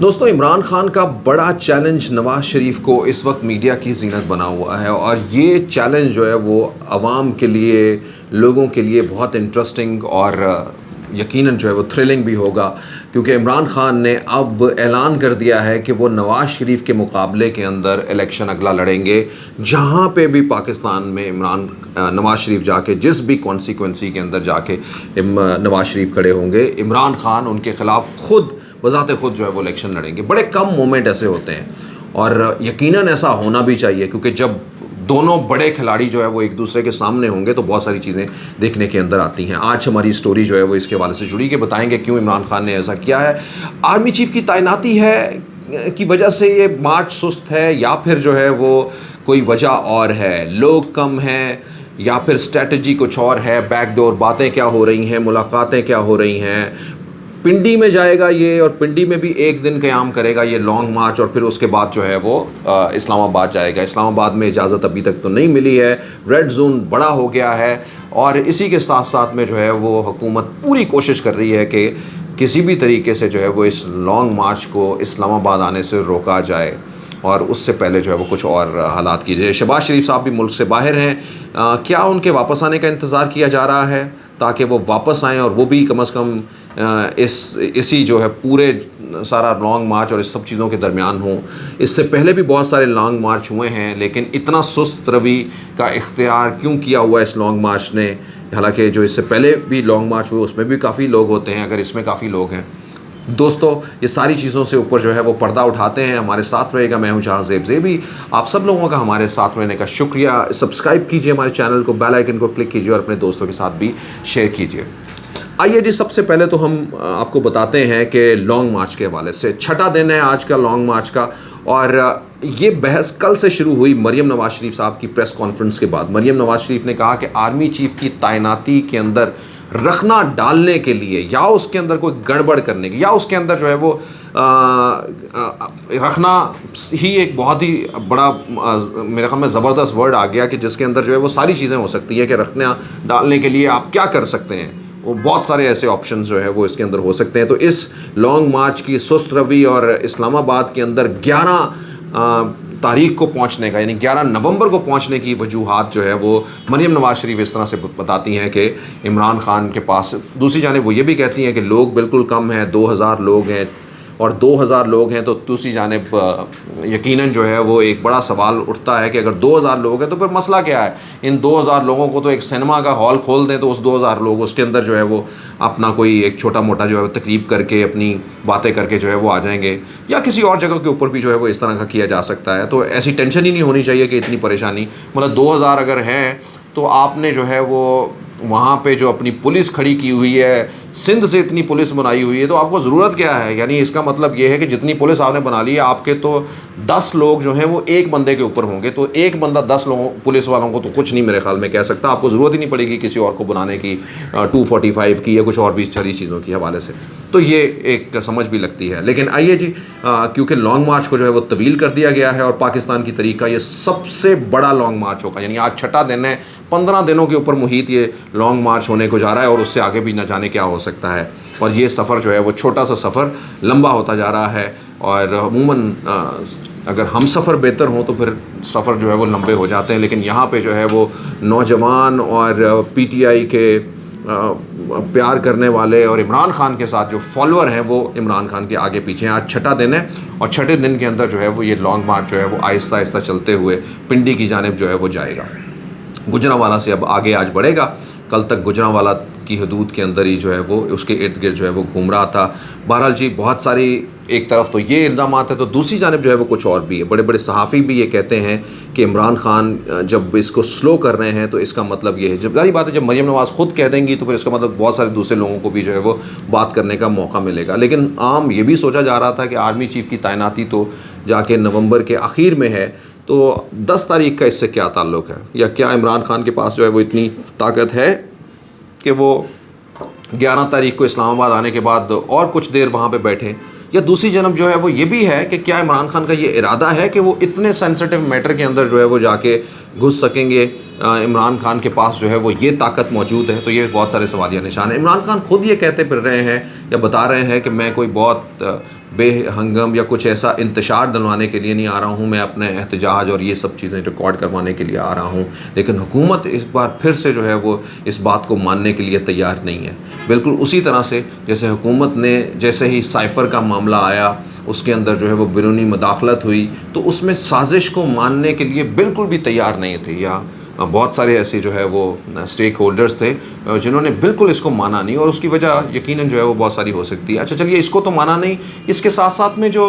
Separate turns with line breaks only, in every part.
दोस्तों, इमरान खान का बड़ा चैलेंज नवाज शरीफ को इस वक्त मीडिया की जीनत बना हुआ है और ये चैलेंज जो है वो आवाम के लिए, लोगों के लिए बहुत इंटरेस्टिंग और यकीनन जो है वो थ्रिलिंग भी होगा, क्योंकि इमरान खान ने अब ऐलान कर दिया है कि वो नवाज शरीफ के मुकाबले के अंदर इलेक्शन अगला लड़ेंगे। जहाँ पे भी पाकिस्तान में नवाज शरीफ जाके जिस भी कॉन्सिक्वेंसी के अंदर जाके नवाज शरीफ खड़े होंगे, इमरान खान उनके ख़िलाफ़ खुद बज़ाते खुद जो है वो इलेक्शन लड़ेंगे। बड़े कम मोमेंट ऐसे होते हैं और यकीनन ऐसा होना भी चाहिए, क्योंकि जब दोनों बड़े खिलाड़ी जो है वो एक दूसरे के सामने होंगे तो बहुत सारी चीज़ें देखने के अंदर आती हैं। आज हमारी स्टोरी जो है वो इसके हवाले से जुड़ी कि बताएंगे क्यों इमरान खान ने ऐसा किया है। आर्मी चीफ की तैनाती है की वजह से ये मार्च सुस्त है, या फिर जो है वो कोई वजह और है, लोग कम हैं, या फिर स्ट्रेटजी कुछ और है, बैकडोर बातें क्या हो रही हैं, मुलाकातें क्या हो रही हैं। पिंडी में जाएगा ये और पिंडी में भी एक दिन क़याम करेगा ये लॉन्ग मार्च, और फिर उसके बाद जो है वो इस्लामाबाद जाएगा। इस्लामाबाद में इजाज़त अभी तक तो नहीं मिली है, रेड जोन बड़ा हो गया है, और इसी के साथ साथ में जो है वो हुकूमत पूरी कोशिश कर रही है कि किसी भी तरीके से जो है वो इस लॉन्ग मार्च को इस्लामाबाद आने से रोका जाए और उससे पहले जो है वो कुछ और हालात कीजिए। शहबाज शरीफ साहब भी मुल्क से बाहर हैं, क्या उनके वापस आने का इंतज़ार किया जा रहा है ताकि वो वापस आएँ और वो भी कम से कम इसी जो है पूरे सारा लॉन्ग मार्च और इस सब चीज़ों के दरमियान हों। इससे पहले भी बहुत सारे लॉन्ग मार्च हुए हैं, लेकिन इतना सुस्त रवि का इख्तियार क्यों किया हुआ इस लॉन्ग मार्च ने? हालांकि जो इससे पहले भी लॉन्ग मार्च हुए उसमें भी काफ़ी लोग होते हैं, अगर इसमें काफ़ी लोग हैं। दोस्तों, ये सारी चीज़ों से ऊपर जो है वो पर्दा उठाते हैं। हमारे साथ रहेगा, मैं हूँ जहाज़ेब ज़ेबी। आप सब लोगों का हमारे साथ रहने का शुक्रिया। सब्सक्राइब कीजिए हमारे चैनल को, बेल आइकन को क्लिक कीजिए और अपने दोस्तों के साथ भी शेयर कीजिए। आइए जी, सबसे पहले तो हम आपको बताते हैं कि लॉन्ग मार्च के हवाले से छठा दिन है आज का लॉन्ग मार्च का, और ये बहस कल से शुरू हुई मरियम नवाज शरीफ साहब की प्रेस कॉन्फ्रेंस के बाद। मरियम नवाज शरीफ ने कहा कि आर्मी चीफ की तैनाती के अंदर रखना डालने के लिए, या उसके अंदर कोई गड़बड़ करने की, या उसके अंदर जो है वो रखना ही एक बहुत ही बड़ा मेरे ख्याल में ज़बरदस्त वर्ड आ गया कि जिसके अंदर जो है वो सारी चीज़ें हो सकती है कि रखना डालने के लिए आप क्या कर सकते हैं। वो बहुत सारे ऐसे ऑप्शंस जो है वो इसके अंदर हो सकते हैं। तो इस लॉन्ग मार्च की सुस्त रवि और इस्लामाबाद के अंदर 11 तारीख को पहुंचने का, यानी 11 नवंबर को पहुंचने की वजूहात जो है वो मरियम नवाज शरीफ इस तरह से बताती हैं कि इमरान खान के पास, दूसरी जानिब वो ये भी कहती हैं कि लोग बिल्कुल कम हैं, 2000 लोग हैं, और 2000 लोग हैं तो दूसरी जानिब यकीनन जो है वो एक बड़ा सवाल उठता है कि अगर 2000 लोग हैं तो फिर मसला क्या है। इन 2000 लोगों को तो एक सिनेमा का हॉल खोल दें तो उस 2000 लोग उसके अंदर जो है वो अपना कोई एक छोटा मोटा जो है वो तकरीब करके अपनी बातें करके जो है वो आ जाएंगे, या किसी और जगह के ऊपर भी जो है वो इस तरह का किया जा सकता है। तो ऐसी टेंशन ही नहीं होनी चाहिए कि इतनी परेशानी, मतलब 2000 अगर हैं तो आपने जो है वो वहाँ पे जो अपनी पुलिस खड़ी की हुई है, सिंध से इतनी पुलिस बनाई हुई है, तो आपको ज़रूरत क्या है? यानी इसका मतलब ये है कि जितनी पुलिस आपने बना ली है, आपके तो 10 लोग जो हैं वो एक बंदे के ऊपर होंगे, तो एक बंदा 10 लोगों पुलिस वालों को तो कुछ नहीं मेरे ख्याल में कह सकता। आपको ज़रूरत ही नहीं पड़ेगी किसी और को बनाने की, 245 की या कुछ और भी सारी चीज़ों की हवाले से। तो ये एक समझ भी लगती है। लेकिन आइए जी, क्योंकि लॉन्ग मार्च को जो है वो तवील कर दिया गया है और पाकिस्तान की तरीका ये सबसे बड़ा लॉन्ग मार्च होगा, यानी आज छठा दिन है, 15 दिनों के ऊपर मुहित ये लॉन्ग मार्च होने को जा रहा है, और उससे आगे भी न जाने क्या हो सकता है। और ये सफ़र जो है वो छोटा सा सफ़र लंबा होता जा रहा है, और अमूमन अगर हम सफ़र बेहतर हों तो फिर सफ़र जो है वो लंबे हो जाते हैं। लेकिन यहाँ पे जो है वो नौजवान और पीटीआई के प्यार करने वाले और इमरान खान के साथ जो फॉलोअर हैं वो इमरान खान के आगे पीछे हैं। आज छठा दिन है और छठे दिन के अंदर जो है वो ये लॉन्ग मार्च जो है वो आहिस्ता आहिस्ता चलते हुए पिंडी की जानिब जो है वो जाएगा। गुजरांवाला से अब आगे आज बढ़ेगा। कल तक गुजरांवाला की हदूद के अंदर ही जो है वो उसके इर्द गिर्द जो है वो घूम रहा था। बहरहाल जी, बहुत सारी, एक तरफ तो ये इल्ज़ामात है तो दूसरी जानिब जो है वो कुछ और भी है। बड़े बड़े सहाफ़ी भी ये कहते हैं कि इमरान खान जब इसको स्लो कर रहे हैं तो इसका मतलब ये है, जब जारी बात है जब मरियम नवाज़ खुद कह देंगी तो फिर इसका मतलब बहुत सारे दूसरे लोगों को भी जो है वो बात करने का मौका मिलेगा। लेकिन आम ये भी सोचा जा रहा था कि आर्मी चीफ़ की तैनाती तो जाके नवंबर के आखिर में है, तो 10 तारीख का इससे क्या ताल्लुक़ है, या क्या इमरान खान के पास जो है वो इतनी ताकत है कि वो 11 तारीख को इस्लामाबाद आने के बाद और कुछ देर वहाँ पे बैठें। या दूसरी जानब जो है वो ये भी है कि क्या इमरान खान का ये इरादा है कि वो इतने सेंसिटिव मैटर के अंदर जो है वो जाके घुस सकेंगे इमरान खान के पास जो है वो ये ताकत मौजूद है, तो ये बहुत सारे सवालिया निशान है। इमरान खान खुद ये कहते फिर रहे हैं या बता रहे हैं कि मैं कोई बहुत बेहंगम या कुछ ऐसा इंतशार डलवाने के लिए नहीं आ रहा हूँ, मैं अपने एहतजाज और ये सब चीज़ें रिकॉर्ड करवाने के लिए आ रहा हूँ। लेकिन हुकूमत इस बार फिर से जो है वो इस बात को मानने के लिए तैयार नहीं है। बिल्कुल उसी तरह से जैसे हुकूमत ने जैसे ही साइफ़र का मामला आया उसके अंदर जो है वो बैरूनी मुदाखलत हुई, तो उसमें साजिश को मानने के लिए बिल्कुल भी तैयार नहीं थी, या बहुत सारे ऐसे जो है वो स्टेक होल्डर्स थे जिन्होंने बिल्कुल इसको माना नहीं, और उसकी वजह यकीनन जो है वो बहुत सारी हो सकती है। अच्छा चलिए, इसको तो माना नहीं, इसके साथ साथ में जो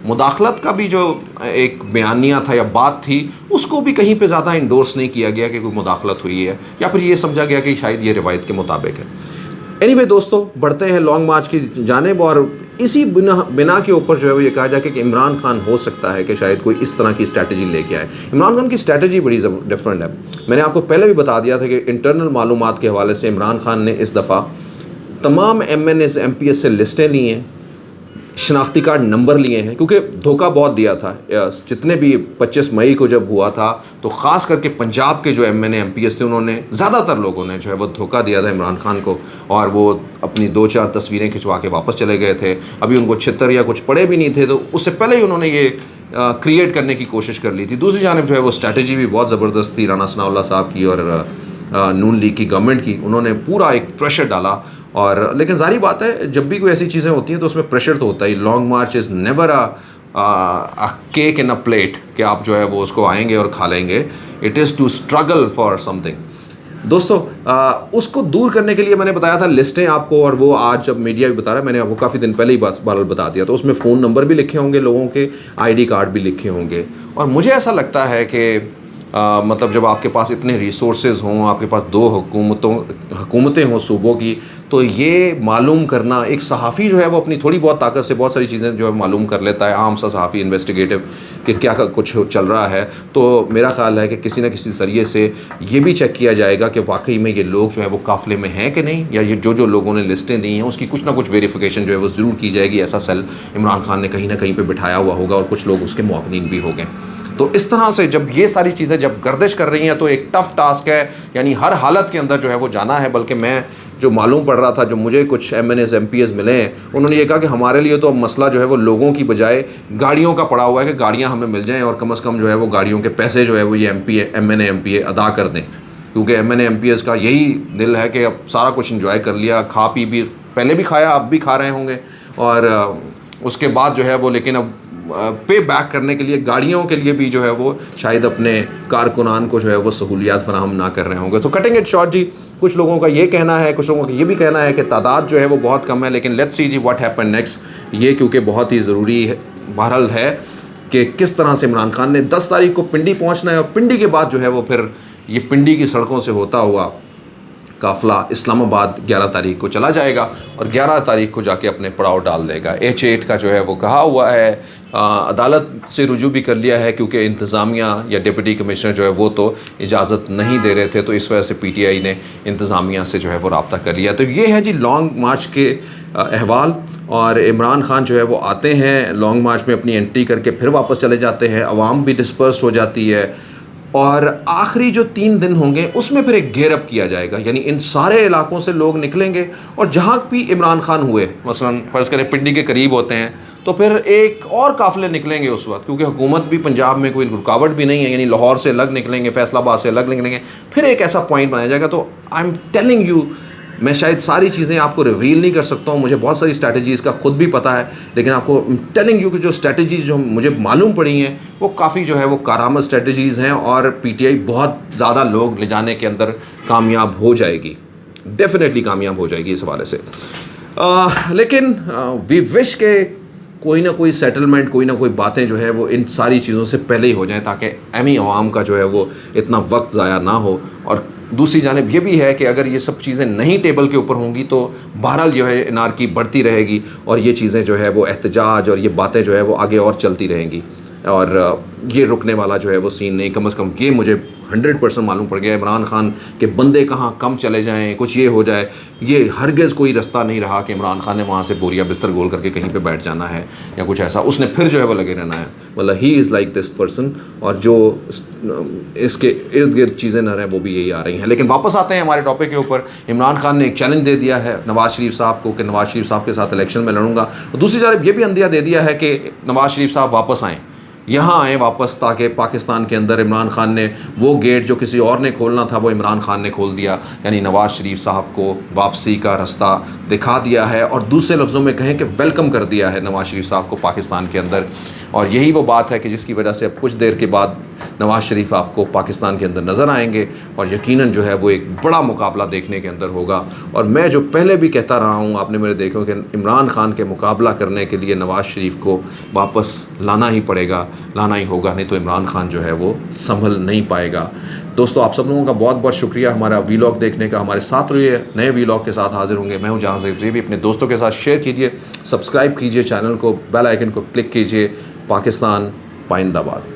मुदाखलत का भी जो एक बयानिया था या बात थी उसको भी कहीं पे ज़्यादा इंडोर्स नहीं किया गया कि कोई मुदाखलत हुई है, या फिर ये समझा गया कि शायद ये रिवायत के मुताबिक है। एनीवे दोस्तों, बढ़ते हैं लॉन्ग मार्च की जानिब, और इसी बिना के ऊपर जो है वो ये कहा जाए कि इमरान खान हो सकता है कि शायद कोई इस तरह की स्ट्रैटेजी लेके आए। इमरान खान की स्ट्रैटेजी बड़ी डिफरेंट है। मैंने आपको पहले भी बता दिया था कि इंटरनल मालूमात के हवाले से इमरान खान ने इस दफ़ा तमाम MNAs MPS से लिस्टें ली हैं, शनाख्ती कार्ड नंबर लिए हैं, क्योंकि धोखा बहुत दिया था। जितने भी 25 मई को जब हुआ था तो ख़ास करके पंजाब के जो MNA MPS थे उन्होंने, ज़्यादातर लोगों ने जो है वो धोखा दिया था इमरान खान को, और वो अपनी 2-4 तस्वीरें खिंचवा के वापस चले गए थे। अभी उनको 76 या कुछ पड़े भी नहीं थे, तो उससे पहले ही उन्होंने ये क्रिएट करने की कोशिश कर ली थी। दूसरी जानिब जो है वो स्ट्रैटेजी भी बहुत ज़बरदस्त थी राना सनाउल्लाह साहब की और नून लीग की गवर्नमेंट की। उन्होंने पूरा एक प्रेशर डाला, और लेकिन जारी बात है जब भी कोई ऐसी चीज़ें होती हैं तो उसमें प्रेशर तो होता ही। Long march is never a cake in a plate कि आप जो है वो उसको आएंगे और खा लेंगे। It is to struggle for something. दोस्तों, उसको दूर करने के लिए मैंने बताया था लिस्टें आपको, और वो आज जब मीडिया भी बता रहा है, मैंने आपको काफ़ी दिन पहले ही बहरहाल बता दिया। तो उसमें फ़ोन नंबर भी लिखे होंगे लोगों के, ID कार्ड भी लिखे होंगे, और मुझे ऐसा लगता है कि मतलब जब आपके पास इतने रिसोर्सेज हों, आपके पास 2 हुकूमतें हों सूबों की, तो ये मालूम करना, एक सहाफ़ी जो है वो अपनी थोड़ी बहुत ताकत से बहुत सारी चीज़ें जो है मालूम कर लेता है, आम सा सहाफ़ी इन्वेस्टिगेटिव कि क्या कुछ चल रहा है। तो मेरा ख़्याल है कि किसी न किसी ज़रिए से ये भी चेक किया जाएगा कि वाकई में ये लोग जो है वो काफ़िले में हैं कि नहीं, या ये जो लोगों ने लिस्टें दी हैं उसकी कुछ ना कुछ वेरिफिकेशन जो है वो ज़रूर की जाएगी। ऐसा सेल इमरान खान ने कहीं ना कहीं पर बिठाया हुआ होगा, और कुछ लोग उसके मुआवनीन भी हो गए। तो इस तरह से जब ये सारी चीज़ें जब गर्दिश कर रही हैं तो एक टफ़ टास्क है, यानी हर हालत के अंदर जो है वो जाना है। बल्कि मैं जो मालूम पड़ रहा था, जो मुझे कुछ MNAs MPS मिले हैं, उन्होंने ये कहा कि हमारे लिए तो अब मसला जो है वो लोगों की बजाय गाड़ियों का पड़ा हुआ है कि गाड़ियाँ हमें मिल जाएँ, और कम से कम जो है वो गाड़ियों के पैसे जो है वो ये MNA MPA अदा कर दें, क्योंकि MNA MPS का यही दिल है कि अब सारा कुछ इंजॉय कर लिया, खा पी भी, पहले भी खाया, अब भी खा रहे होंगे, और उसके बाद जो है वो, लेकिन अब पे बैक करने के लिए गाड़ियों के लिए भी जो है वो शायद अपने कारकुनान को जो है वो सहूलियात फराहम ना कर रहे होंगे। तो कटिंग इट शॉर्ट जी, कुछ लोगों का ये कहना है, कुछ लोगों का ये भी कहना है कि तादाद जो है वो बहुत कम है, लेकिन let's see ji what happen next. ये क्योंकि बहुत ही ज़रूरी है बहरहाल है कि किस तरह से इमरान खान ने 10 तारीख को पिंडी पहुँचना है, और पिंडी के बाद जो है वो फिर ये पिंडी की सड़कों से होता हुआ काफ़िला इस्लामाबाद 11 तारीख को चला जाएगा, और 11 तारीख को जाके अपने पड़ाव डाल देगा। H8 का जो है वो कहा हुआ है, अदालत से रुजू भी कर लिया है, क्योंकि इंतज़ामिया या डिप्टी कमिश्नर जो है वो तो इजाज़त नहीं दे रहे थे, तो इस वजह से PTI ने इंतज़ामिया से जो है वो रब्ता कर लिया। तो ये है जी लॉन्ग मार्च के अहवाल, और इमरान खान जो है वो आते हैं लॉन्ग मार्च में, अपनी एंट्री करके फिर वापस चले जाते हैं, अवाम भी डिस्पर्स हो जाती है, और आखिरी जो 3 दिन होंगे उसमें फिर एक घेर अप किया जाएगा, यानी इन सारे इलाकों से लोग निकलेंगे, और जहाँ भी इमरान खान हुए, मसलन फ़र्ज़ करें पिंडी के करीब होते हैं, तो फिर एक और काफ़िले निकलेंगे उस वक्त, क्योंकि हुकूमत भी पंजाब में कोई रुकावट भी नहीं है, यानी लाहौर से अलग निकलेंगे, फैसलाबाद से अलग निकलेंगे, फिर एक ऐसा पॉइंट बनाया जाएगा। तो आई एम टेलिंग यू, मैं शायद सारी चीज़ें आपको रिवील नहीं कर सकता हूँ, मुझे बहुत सारी स्ट्रैटेजीज़ का खुद भी पता है, लेकिन आपको टेलिंग यू कि जो स्ट्रैटेजीज़ जो मुझे मालूम पड़ी हैं वो काफ़ी जो है वो कारामद स्ट्रैटेजीज़ हैं, और PTI बहुत ज़्यादा लोग ले जाने के अंदर कामयाब हो जाएगी, डेफिनेटली कामयाब हो जाएगी इस हवाले से। लेकिन वी विश के कोई ना कोई सेटलमेंट, कोई ना कोई बातें जो है वो इन सारी चीज़ों से पहले ही हो जाए, ताकि आमी अवाम का जो है वो इतना वक्त ज़ाया ना हो। और दूसरी जानिब ये भी है कि अगर ये सब चीज़ें नहीं टेबल के ऊपर होंगी तो बहरहाल जो है एनार्की बढ़ती रहेगी, और ये चीज़ें जो है वो एहतजाज और ये बातें जो है वो आगे और चलती रहेंगी, और ये रुकने वाला जो है वो सीन नहीं। कम से कम ये मुझे 100% मालूम पड़ गया इमरान खान के बंदे कहाँ कम चले जाएं, कुछ ये हो जाए, ये हरगिज़ कोई रास्ता नहीं रहा कि इमरान खान ने वहाँ से बोरिया बिस्तर गोल करके कहीं पे बैठ जाना है या कुछ ऐसा। उसने फिर जो है वो लगे रहना है। मतलब he is like this person, और जो इसके इर्द गिर्द चीज़ें न रहें वो भी यही आ रही हैं। लेकिन वापस आते हैं हमारे टॉपिक के ऊपर। इमरान खान ने एक चैलेंज दे दिया है नवाज़ शरीफ साहब को कि नवाज़ शरीफ साहब के साथ इलेक्शन में लड़ूंगा। और दूसरी जानब ये भी अंदिया दे दिया है कि नवाज़ शरीफ साहब वापस आएँ, यहाँ आए वापस, ताकि पाकिस्तान के अंदर इमरान खान ने वो गेट जो किसी और ने खोलना था वो इमरान खान ने खोल दिया, यानी नवाज़ शरीफ साहब को वापसी का रास्ता दिखा दिया है, और दूसरे लफ्ज़ों में कहें कि वेलकम कर दिया है नवाज़ शरीफ साहब को पाकिस्तान के अंदर। और यही वो बात है कि जिसकी वजह से अब कुछ देर के बाद नवाज़ शरीफ आपको पाकिस्तान के अंदर नज़र आएंगे, और यकीनन जो है वो एक बड़ा मुकाबला देखने के अंदर होगा। और मैं जो पहले भी कहता रहा हूँ, आपने मेरे देखो कि इमरान खान के मुकाबला करने के लिए नवाज़ शरीफ को वापस लाना ही पड़ेगा, लाना ही होगा, नहीं तो इमरान खान जो है वो संभल नहीं पाएगा। दोस्तों, आप सब लोगों का बहुत बहुत शुक्रिया हमारा वीलॉग देखने का। हमारे साथ रहिए, नए वीलॉग के साथ हाजिर होंगे। मैं हूँ जहाँ से भी, अपने दोस्तों के साथ शेयर कीजिए, सब्सक्राइब कीजिए चैनल को, बेल आइकन को क्लिक कीजिए। पाकिस्तान पाइंदाबाद।